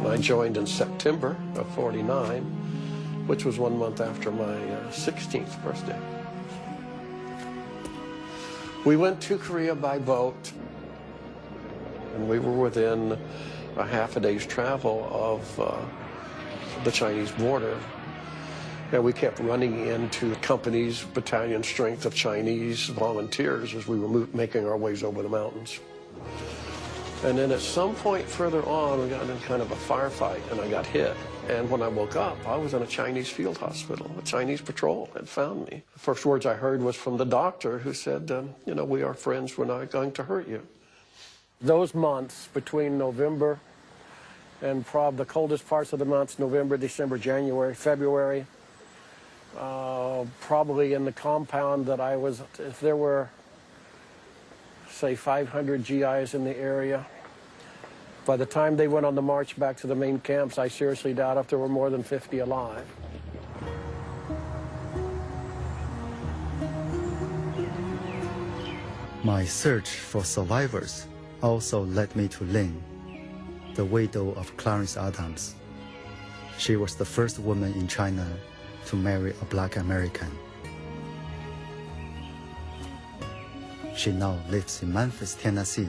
I joined in September of '49, which was 1 month after my 16th birthday. We went to Korea by boat, and we were within a half a day's travel of the Chinese border. And we kept running into companies, battalion strength of Chinese volunteers as we were making our ways over the mountains. And then at some point further on, we got in kind of a firefight, and I got hit. And when I woke up, I was in a Chinese field hospital. A Chinese patrol had found me. The first words I heard was from the doctor, who said, you know, we are friends, we're not going to hurt you. Those months between November and probably the coldest parts of the months, November, December, January, February, probably in the compound that I was, if there were, say, 500 GIs in the area, by the time they went on the march back to the main camps, I seriously doubt if there were more than 50 alive. My search for survivors also led me to Lynn, the widow of Clarence Adams. She was the first woman in China to marry a black American. She now lives in Memphis, Tennessee,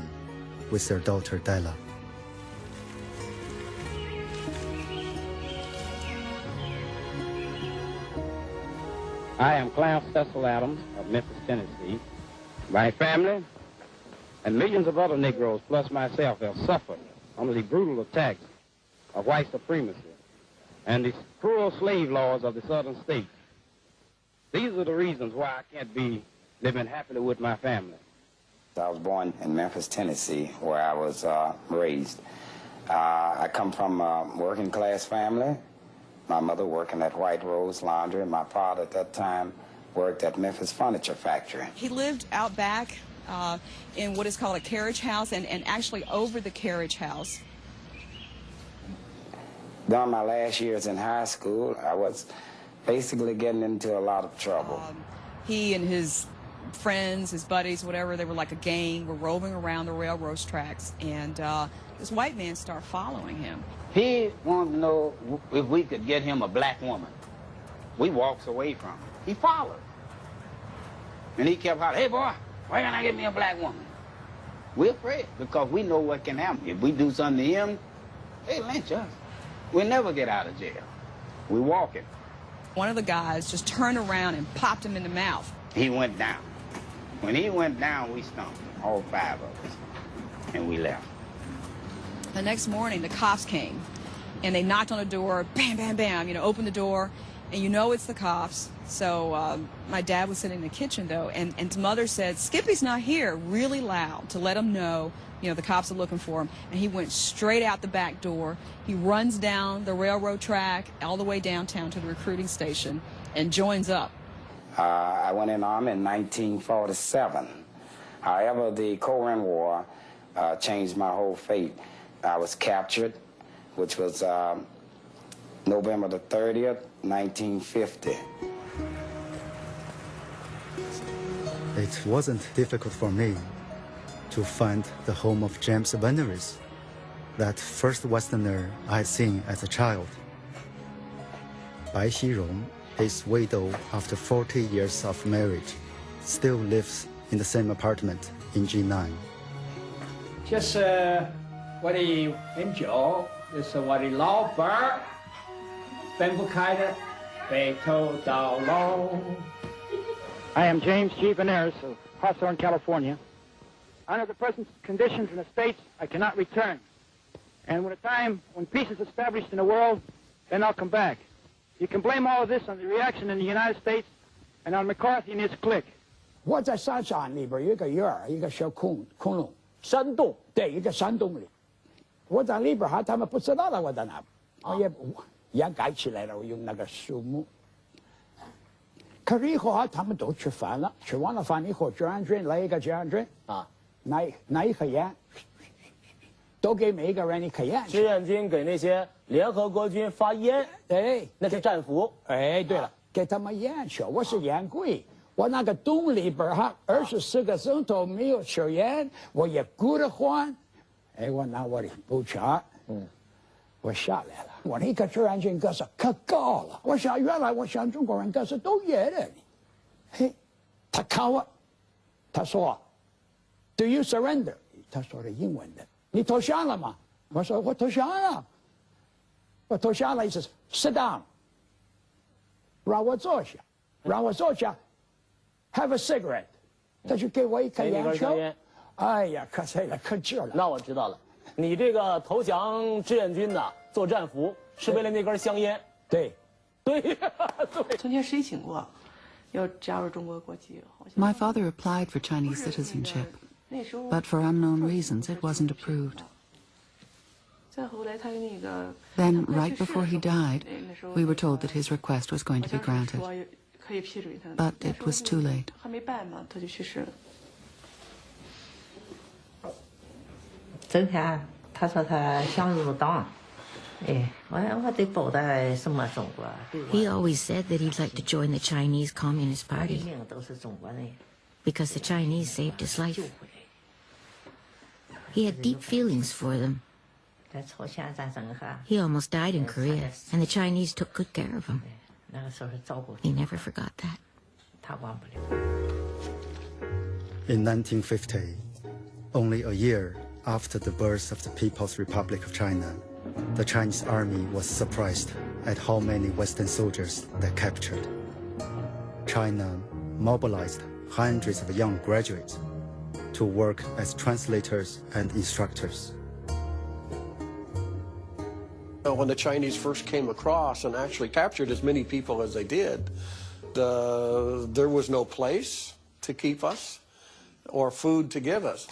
with their daughter Della. I am Clarence Cecil Adams of Memphis, Tennessee. My family and millions of other Negroes, plus myself, have suffered under the brutal attacks of white supremacy and the cruel slave laws of the southern states. These are the reasons why I can't be living happily with my family. I was born in Memphis, Tennessee, where I was raised. I come from a working class family. My mother working at White Rose Laundry, and my father at that time worked at Memphis Furniture Factory. He lived out back in what is called a carriage house, and actually over the carriage house. During my last years in high school, I was basically getting into a lot of trouble. He and his friends, his buddies, whatever, they were like a gang, were roving around the railroad tracks, and this white man started following him. He wanted to know if we could get him a black woman. We walks away from him. He followed. And he kept hollering, hey boy, why can't I get me a black woman? We're afraid because we know what can happen. If we do something to him, they lynch us. We'll never get out of jail. We're walking. One of the guys just turned around and popped him in the mouth. He went down. When he went down, we stomped him, all 5 of us, and we left. The next morning, the cops came, and they knocked on the door, bam, bam, bam, you know, opened the door, and you know it's the cops. So my dad was sitting in the kitchen, though, and his mother said, Skippy's not here, really loud, to let him know, you know, the cops are looking for him. And he went straight out the back door. He runs down the railroad track all the way downtown to the recruiting station and joins up. I went in Army in 1947. However, the Korean War changed my whole fate. I was captured, which was November the 30th, 1950. It wasn't difficult for me to find the home of James Veneris, that first Westerner I had seen as a child. Bai Xirong, his widow after 40 years of marriage, still lives in the same apartment in G9. 这是我的很久，这是我的老伴儿，分不开的白头到老。 I am James G. Veneris of Hawthorne, California. Under the present conditions in the States, I cannot return. And when peace is established in the world, then I'll come back. You can blame all of this on the reaction in the United States and on McCarthy and his clique. 我在山上里边有一个院儿，一个小空窿，山洞，对，一个山洞里。我在里边哈，他们不知道的，我在那，我也掩盖起来了，我用那个树木。可是以后哈，他们都吃饭了，吃完了饭以后，志愿军来一个志愿军啊，拿一颗烟，都给每一个人一颗烟。志愿军给那些联合国军发烟，哎，那是战俘。哎，对了，给他们烟吃。我是烟鬼，我那个洞里边哈，24个钟头没有抽烟，我也顾得慌。哎，我拿我的步枪，我下来了。我那个志愿军个子可高了，我想原来我想中国人个子都野的。嘿，他看我，他说 ，Do you surrender？ 他说的英文的，你投降了吗？我说我投降了。我投降了，意思是 sit down， 让我坐下，让我坐下 ，have a cigarette。他就给我一根烟抽。哎呀，可这个可劲了。那我知道了，你这个投降志愿军的做战俘是为了那根香烟。对，对，对。从前申请过要加入中国国籍，好像。 My father applied for Chinese citizenship, but for unknown reasons it wasn't approved. 再后来他那个。 Then, right before he died, we were told that his request was going to be granted. 可以批准他。 But it was too late. 还没办嘛，他就去世了。昨天他说他想入党，我得保他什么中国。He always said that he'd like to join the Chinese Communist 他的 Party 命都是中国人。 because the Chinese saved his life. He had deep feelings for them. 在朝鲜战争哈， He almost died in Korea, and the Chinese took good care of him. 那个时候照顾 He never forgot that. 他忘不了。 In 1950, only a year after the birth of the People's Republic of China, the Chinese army was surprised at how many Western soldiers they captured. China mobilized hundreds of young graduates to work as translators and instructors. When the Chinese first came across and actually captured as many people as they did, there was no place to keep us or food to give us.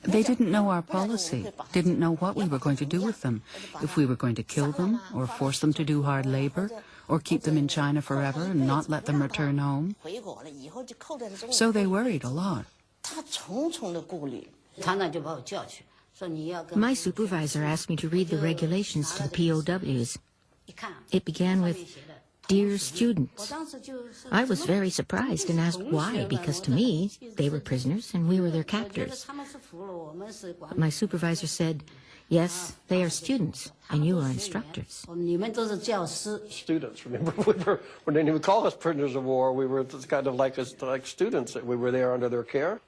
They didn't know our policy, didn't know what we were going to do with them, if we were going to kill them, or force them to do hard labor, or keep them in China forever and not let them return home. So they worried a lot. My supervisor asked me to read the regulations to the POWs. It began with, "Dear students." I was very surprised and asked why, because to me, they were prisoners and we were their captors. My supervisor said, "Yes, they are students, and you are instructors." Students, remember, we didn't even call us prisoners of war. We were kind of like students. We were there under their care.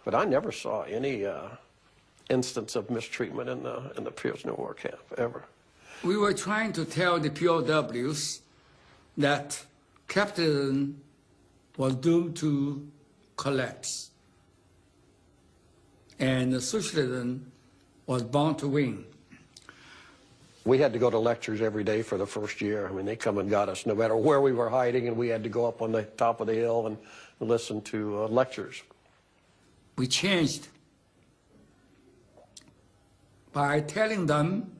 But I never saw any instance of mistreatment in the prisoner of war camp, ever. We were trying to tell the POWs that capitalism was doomed to collapse and socialism was bound to win. We had to go to lectures every day for the first year. I mean, they come and got us no matter where we were hiding, and we had to go up on the top of the hill and listen to lectures. We changed by telling them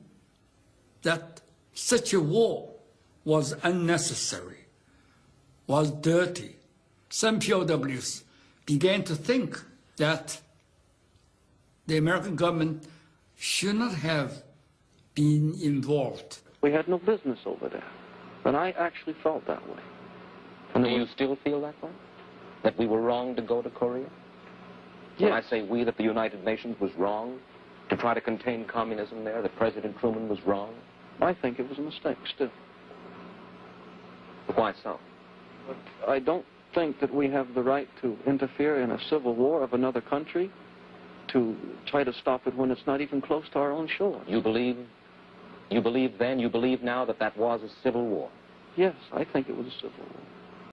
that such a war was unnecessary, was dirty. Some POWs began to think that the American government should not have been involved. We had no business over there, and I actually felt that way. And do you still feel that way? That we were wrong to go to Korea? Yes. When I say we, that the United Nations was wrong to try to contain communism there, that President Truman was wrong? I think it was a mistake still. But why so? But I don't think that we have the right to interfere in a civil war of another country, to try to stop it when it's not even close to our own shores. You believe then, you believe now that that was a civil war? Yes, I think it was a civil war.